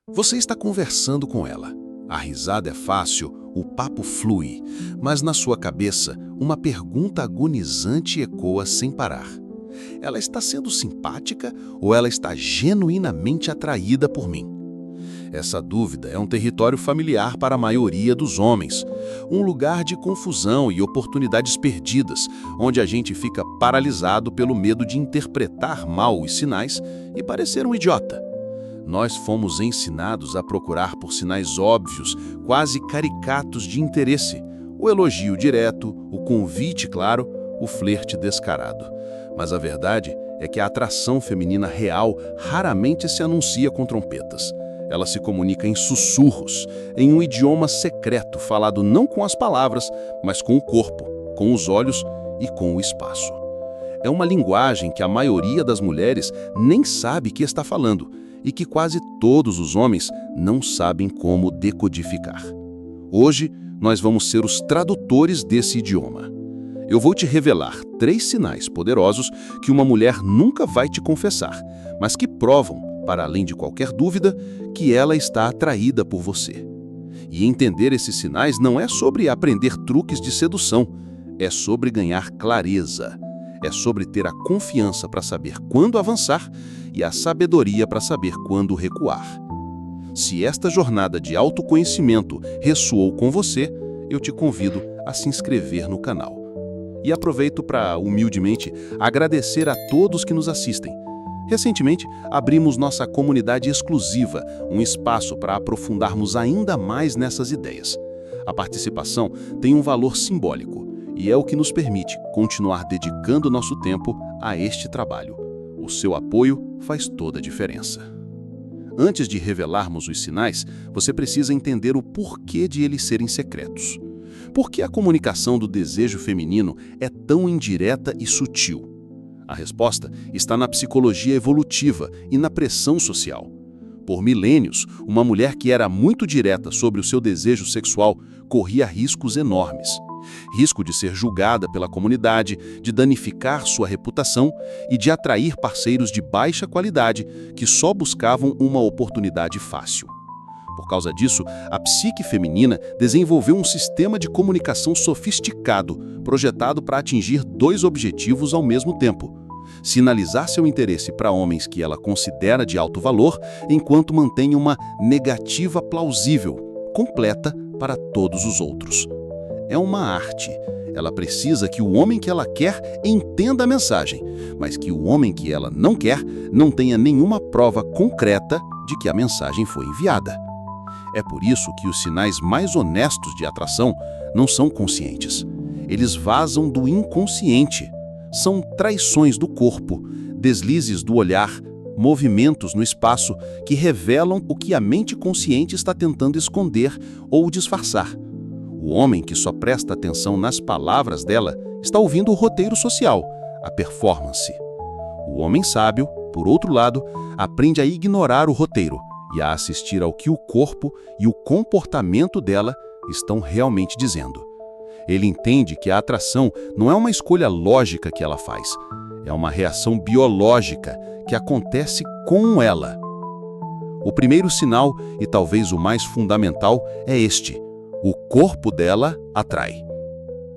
Você está conversando com ela. A risada é fácil, o papo flui, mas na sua cabeça, uma pergunta agonizante ecoa sem parar. Ela está sendo simpática ou ela está genuinamente atraída por mim? Essa dúvida é um território familiar para a maioria dos homens, um lugar de confusão e oportunidades perdidas, onde a gente fica paralisado pelo medo de interpretar mal os sinais e parecer um idiota. Nós fomos ensinados a procurar por sinais óbvios, quase caricatos de interesse, o elogio direto, o convite claro, o flerte descarado. Mas a verdade é que a atração feminina real raramente se anuncia com trompetas. Ela se comunica em sussurros, em um idioma secreto falado não com as palavras, mas com o corpo, com os olhos e com o espaço. É uma linguagem que a maioria das mulheres nem sabe que está falando e que quase todos os homens não sabem como decodificar. Hoje, nós vamos ser os tradutores desse idioma. Eu vou te revelar 3 sinais poderosos que uma mulher nunca vai te confessar, mas que provam, para além de qualquer dúvida, que ela está atraída por você. E entender esses sinais não é sobre aprender truques de sedução, é sobre ganhar clareza. É sobre ter a confiança para saber quando avançar e a sabedoria para saber quando recuar. Se esta jornada de autoconhecimento ressoou com você, eu te convido a se inscrever no canal. E aproveito para, humildemente, agradecer a todos que nos assistem. Recentemente, abrimos nossa comunidade exclusiva, um espaço para aprofundarmos ainda mais nessas ideias. A participação tem um valor simbólico e é o que nos permite continuar dedicando nosso tempo a este trabalho. O seu apoio faz toda a diferença. Antes de revelarmos os sinais, você precisa entender o porquê de eles serem secretos. Por que a comunicação do desejo feminino é tão indireta e sutil? A resposta está na psicologia evolutiva e na pressão social. Por milênios, uma mulher que era muito direta sobre o seu desejo sexual corria riscos enormes. Risco de ser julgada pela comunidade, de danificar sua reputação e de atrair parceiros de baixa qualidade que só buscavam uma oportunidade fácil. Por causa disso, a psique feminina desenvolveu um sistema de comunicação sofisticado, projetado para atingir 2 objetivos ao mesmo tempo: sinalizar seu interesse para homens que ela considera de alto valor, enquanto mantém uma negativa plausível, completa para todos os outros. É uma arte. Ela precisa que o homem que ela quer entenda a mensagem, mas que o homem que ela não quer não tenha nenhuma prova concreta de que a mensagem foi enviada. É por isso que os sinais mais honestos de atração não são conscientes. Eles vazam do inconsciente. São traições do corpo, deslizes do olhar, movimentos no espaço que revelam o que a mente consciente está tentando esconder ou disfarçar. O homem que só presta atenção nas palavras dela está ouvindo o roteiro social, a performance. O homem sábio, por outro lado, aprende a ignorar o roteiro e a assistir ao que o corpo e o comportamento dela estão realmente dizendo. Ele entende que a atração não é uma escolha lógica que ela faz, é uma reação biológica que acontece com ela. O primeiro sinal, e talvez o mais fundamental, é este: o corpo dela atrai.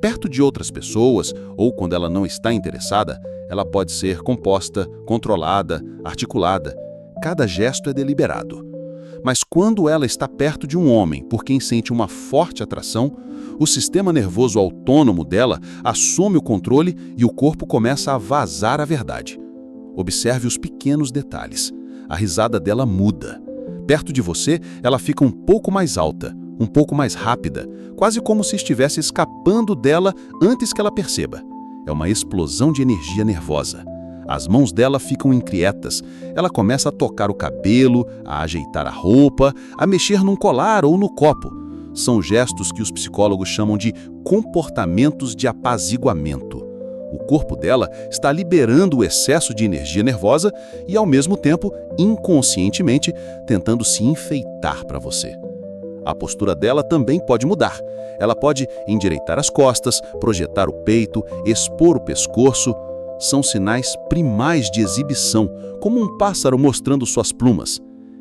Perto de outras pessoas, ou quando ela não está interessada, ela pode ser composta, controlada, articulada. Cada gesto é deliberado. Mas quando ela está perto de um homem por quem sente uma forte atração, o sistema nervoso autônomo dela assume o controle e o corpo começa a vazar a verdade. Observe os pequenos detalhes. A risada dela muda. Perto de você, ela fica um pouco mais alta, um pouco mais rápida, quase como se estivesse escapando dela antes que ela perceba. É uma explosão de energia nervosa. As mãos dela ficam inquietas. Ela começa a tocar o cabelo, a ajeitar a roupa, a mexer num colar ou no copo. São gestos que os psicólogos chamam de comportamentos de apaziguamento. O corpo dela está liberando o excesso de energia nervosa e, ao mesmo tempo, inconscientemente, tentando se enfeitar para você. A postura dela também pode mudar. Ela pode endireitar as costas, projetar o peito, expor o pescoço. São sinais primais de exibição, como um pássaro mostrando suas plumas.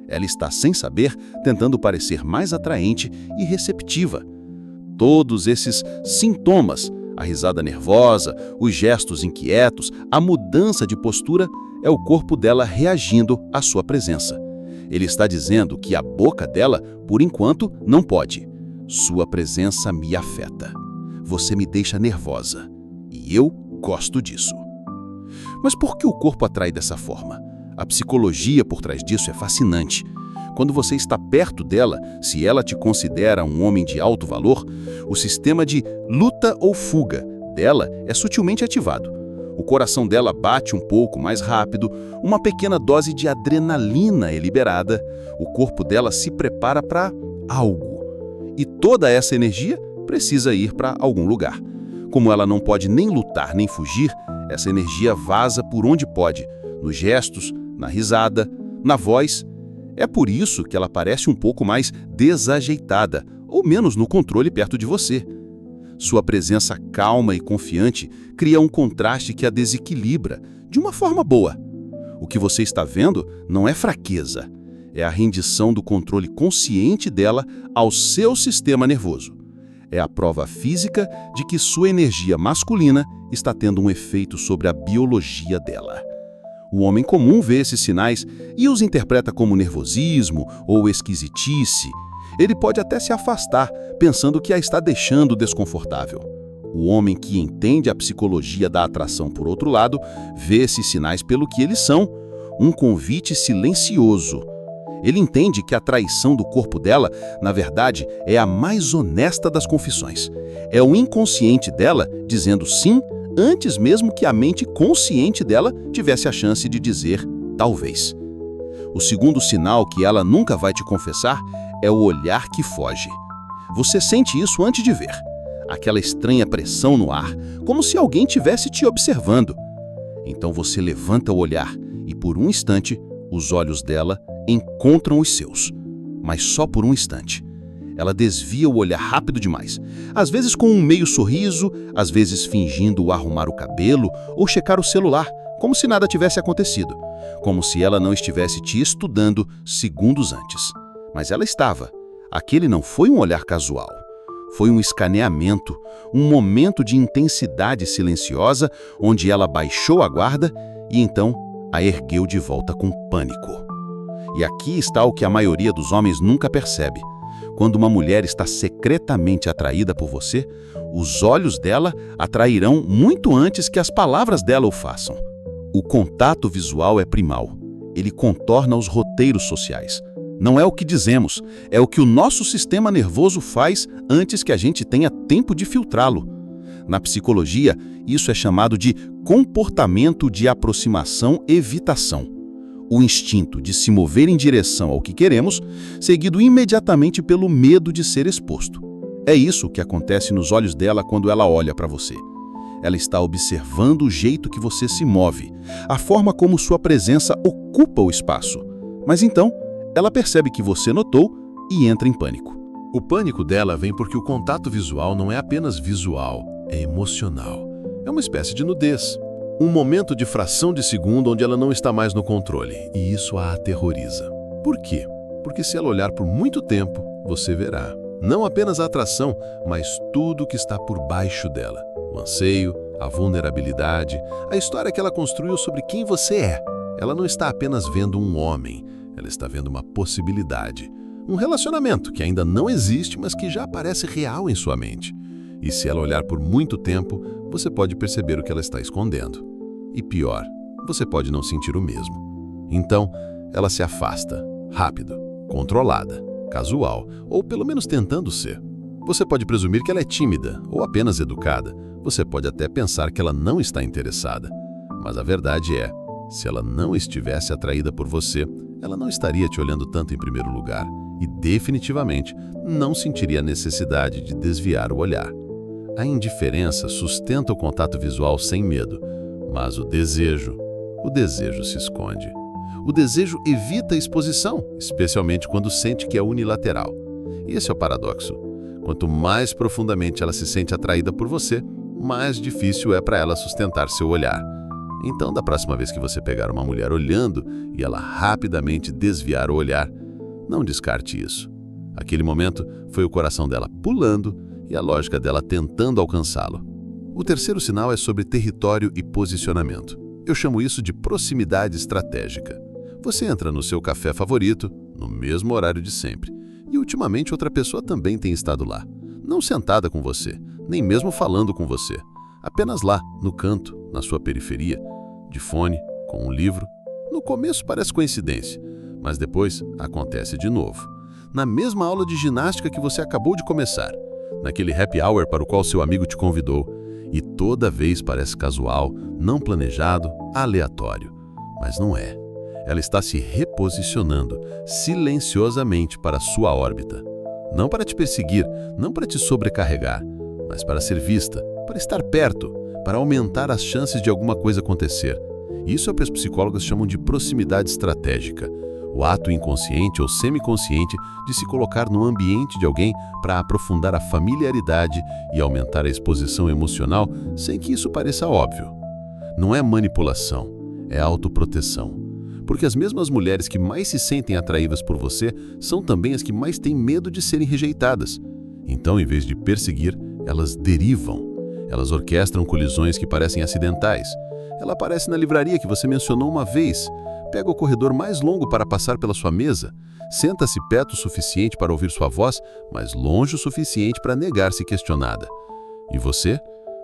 Ela está, sem saber, tentando parecer mais atraente e receptiva. Todos esses sintomas, a risada nervosa, os gestos inquietos, a mudança de postura, é o corpo dela reagindo à sua presença. Ele está dizendo que a boca dela, por enquanto, não pode. Sua presença me afeta. Você me deixa nervosa. E eu gosto disso. Mas por que o corpo atrai dessa forma? A psicologia por trás disso é fascinante. Quando você está perto dela, se ela te considera um homem de alto valor, o sistema de luta ou fuga dela é sutilmente ativado. O coração dela bate um pouco mais rápido, uma pequena dose de adrenalina é liberada, o corpo dela se prepara para algo. E toda essa energia precisa ir para algum lugar. Como ela não pode nem lutar nem fugir, essa energia vaza por onde pode, nos gestos, na risada, na voz. É por isso que ela parece um pouco mais desajeitada, ou menos no controle perto de você. Sua presença calma e confiante cria um contraste que a desequilibra, de uma forma boa. O que você está vendo não é fraqueza, é a rendição do controle consciente dela ao seu sistema nervoso. É a prova física de que sua energia masculina está tendo um efeito sobre a biologia dela. O homem comum vê esses sinais e os interpreta como nervosismo ou esquisitice. Ele pode até se afastar, pensando que a está deixando desconfortável. O homem que entende a psicologia da atração, por outro lado, vê esses sinais pelo que eles são, um convite silencioso. Ele entende que a traição do corpo dela, na verdade, é a mais honesta das confissões. É o inconsciente dela dizendo sim, antes mesmo que a mente consciente dela tivesse a chance de dizer talvez. O segundo sinal que ela nunca vai te confessar é o olhar que foge. Você sente isso antes de ver. Aquela estranha pressão no ar, como se alguém tivesse te observando. Então você levanta o olhar e, por um instante, os olhos dela encontram os seus. Mas só por um instante. Ela desvia o olhar rápido demais, às vezes com um meio sorriso, às vezes fingindo arrumar o cabelo ou checar o celular, como se nada tivesse acontecido, como se ela não estivesse te estudando segundos antes. Mas ela estava. Aquele não foi um olhar casual. Foi um escaneamento, um momento de intensidade silenciosa onde ela baixou a guarda e então a ergueu de volta com pânico. E aqui está o que a maioria dos homens nunca percebe. Quando uma mulher está secretamente atraída por você, os olhos dela atrairão muito antes que as palavras dela o façam. O contato visual é primal. Ele contorna os roteiros sociais. Não é o que dizemos, é o que o nosso sistema nervoso faz antes que a gente tenha tempo de filtrá-lo. Na psicologia, isso é chamado de comportamento de aproximação-evitação. O instinto de se mover em direção ao que queremos, seguido imediatamente pelo medo de ser exposto. É isso que acontece nos olhos dela quando ela olha para você. Ela está observando o jeito que você se move, a forma como sua presença ocupa o espaço. Mas então, ela percebe que você notou e entra em pânico. O pânico dela vem porque o contato visual não é apenas visual, é emocional. É uma espécie de nudez. Um momento de fração de segundo onde ela não está mais no controle, e isso a aterroriza. Por quê? Porque se ela olhar por muito tempo, você verá. Não apenas a atração, mas tudo que está por baixo dela. O anseio, a vulnerabilidade, a história que ela construiu sobre quem você é. Ela não está apenas vendo um homem, ela está vendo uma possibilidade. Um relacionamento que ainda não existe, mas que já parece real em sua mente. E se ela olhar por muito tempo, você pode perceber o que ela está escondendo. E pior, você pode não sentir o mesmo. Então, ela se afasta, rápido, controlada, casual, ou pelo menos tentando ser. Você pode presumir que ela é tímida ou apenas educada. Você pode até pensar que ela não está interessada. Mas a verdade é, se ela não estivesse atraída por você, ela não estaria te olhando tanto em primeiro lugar e definitivamente não sentiria a necessidade de desviar o olhar. A indiferença sustenta o contato visual sem medo, mas o desejo se esconde. O desejo evita a exposição, especialmente quando sente que é unilateral. E esse é o paradoxo. Quanto mais profundamente ela se sente atraída por você, mais difícil é para ela sustentar seu olhar. Então, da próxima vez que você pegar uma mulher olhando e ela rapidamente desviar o olhar, Não descarte isso. Aquele momento foi o coração dela pulando e a lógica dela tentando alcançá-lo. O terceiro sinal é sobre território e posicionamento. Eu chamo isso de proximidade estratégica. Você entra no seu café favorito, no mesmo horário de sempre, e ultimamente outra pessoa também tem estado lá. Não sentada com você, nem mesmo falando com você. Apenas lá, no canto, na sua periferia, de fone, com um livro. No começo parece coincidência, mas depois acontece de novo. Na mesma aula de ginástica que você acabou de começar, naquele happy hour para o qual seu amigo te convidou, e toda vez parece casual, não planejado, aleatório. Mas não é. Ela está se reposicionando silenciosamente para a sua órbita. Não para te perseguir, não para te sobrecarregar, mas para ser vista, para estar perto, para aumentar as chances de alguma coisa acontecer. Isso é o que os psicólogos chamam de proximidade estratégica. O ato inconsciente ou semiconsciente de se colocar no ambiente de alguém para aprofundar a familiaridade e aumentar a exposição emocional sem que isso pareça óbvio. Não é manipulação, é autoproteção. Porque as mesmas mulheres que mais se sentem atraídas por você são também as que mais têm medo de serem rejeitadas. Então, em vez de perseguir, elas derivam. Elas orquestram colisões que parecem acidentais. Ela aparece na livraria que você mencionou uma vez, pega o corredor mais longo para passar pela sua mesa, senta-se perto o suficiente para ouvir sua voz, mas longe o suficiente para negar-se questionada. E você?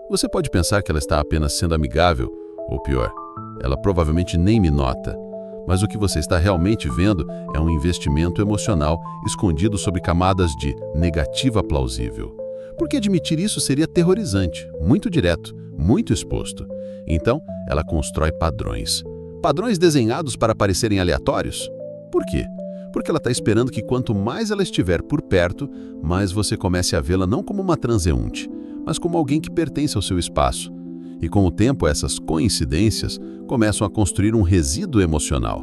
Você pode pensar que ela está apenas sendo amigável, ou pior, ela provavelmente nem me nota. Mas o que você está realmente vendo é um investimento emocional escondido sob camadas de negativa plausível. Porque admitir isso seria aterrorizante, muito direto, muito exposto. Então, ela constrói padrões. Padrões desenhados para parecerem aleatórios? Por quê? Porque ela está esperando que quanto mais ela estiver por perto, mais você comece a vê-la não como uma transeunte, mas como alguém que pertence ao seu espaço. E com o tempo, essas coincidências começam a construir um resíduo emocional.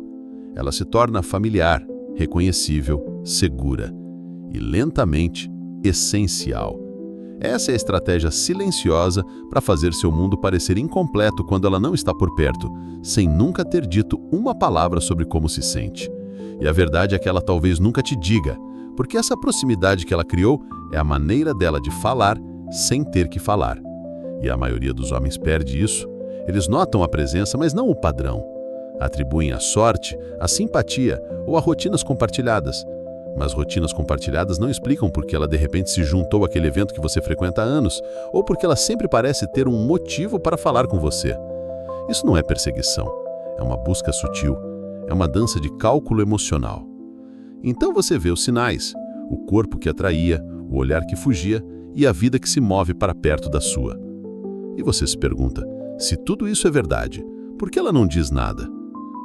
Ela se torna familiar, reconhecível, segura e, lentamente, essencial. Essa é a estratégia silenciosa para fazer seu mundo parecer incompleto quando ela não está por perto, sem nunca ter dito uma palavra sobre como se sente. E a verdade é que ela talvez nunca te diga, porque essa proximidade que ela criou é a maneira dela de falar sem ter que falar. E a maioria dos homens perde isso. Eles notam a presença, mas não o padrão. Atribuem a sorte, a simpatia ou a rotinas compartilhadas. Mas rotinas compartilhadas não explicam por que ela de repente se juntou àquele evento que você frequenta há anos, ou porque ela sempre parece ter um motivo para falar com você. Isso não é perseguição, é uma busca sutil, é uma dança de cálculo emocional. Então você vê os sinais, o corpo que atraía, o olhar que fugia e a vida que se move para perto da sua. E você se pergunta, se tudo isso é verdade, por que ela não diz nada?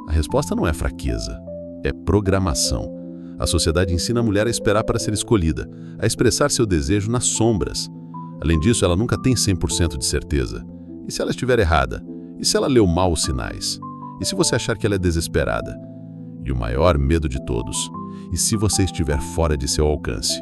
A resposta não é fraqueza, é programação. A sociedade ensina a mulher a esperar para ser escolhida, a expressar seu desejo nas sombras. Além disso, ela nunca tem 100% de certeza. E se ela estiver errada? E se ela leu mal os sinais? E se você achar que ela é desesperada? E o maior medo de todos, e se você estiver fora de seu alcance?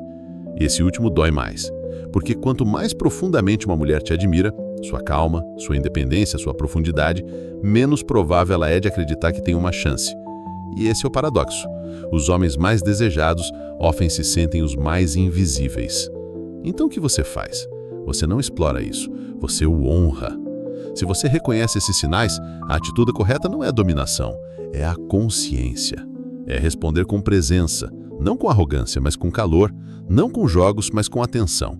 Esse último dói mais, porque quanto mais profundamente uma mulher te admira, sua calma, sua independência, sua profundidade, menos provável ela é de acreditar que tem uma chance. E esse é o paradoxo. Os homens mais desejados often se sentem os mais invisíveis. Então o que você faz? Você não explora isso, você o honra. Se você reconhece esses sinais, a atitude correta não é a dominação, é a consciência. É responder com presença, não com arrogância, mas com calor, não com jogos, mas com atenção.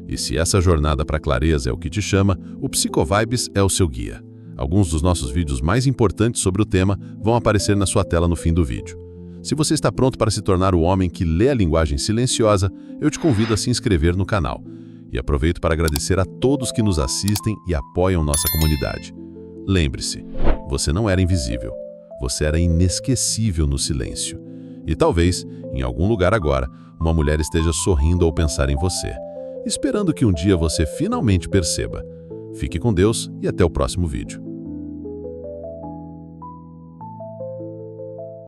E se essa jornada para a clareza é o que te chama, o Psicovibes é o seu guia. Alguns dos nossos vídeos mais importantes sobre o tema vão aparecer na sua tela no fim do vídeo. Se você está pronto para se tornar o homem que lê a linguagem silenciosa, eu te convido a se inscrever no canal. E aproveito para agradecer a todos que nos assistem e apoiam nossa comunidade. Lembre-se, você não era invisível, você era inesquecível no silêncio. E talvez, em algum lugar agora, uma mulher esteja sorrindo ao pensar em você, esperando que um dia você finalmente perceba. Fique com Deus e até o próximo vídeo.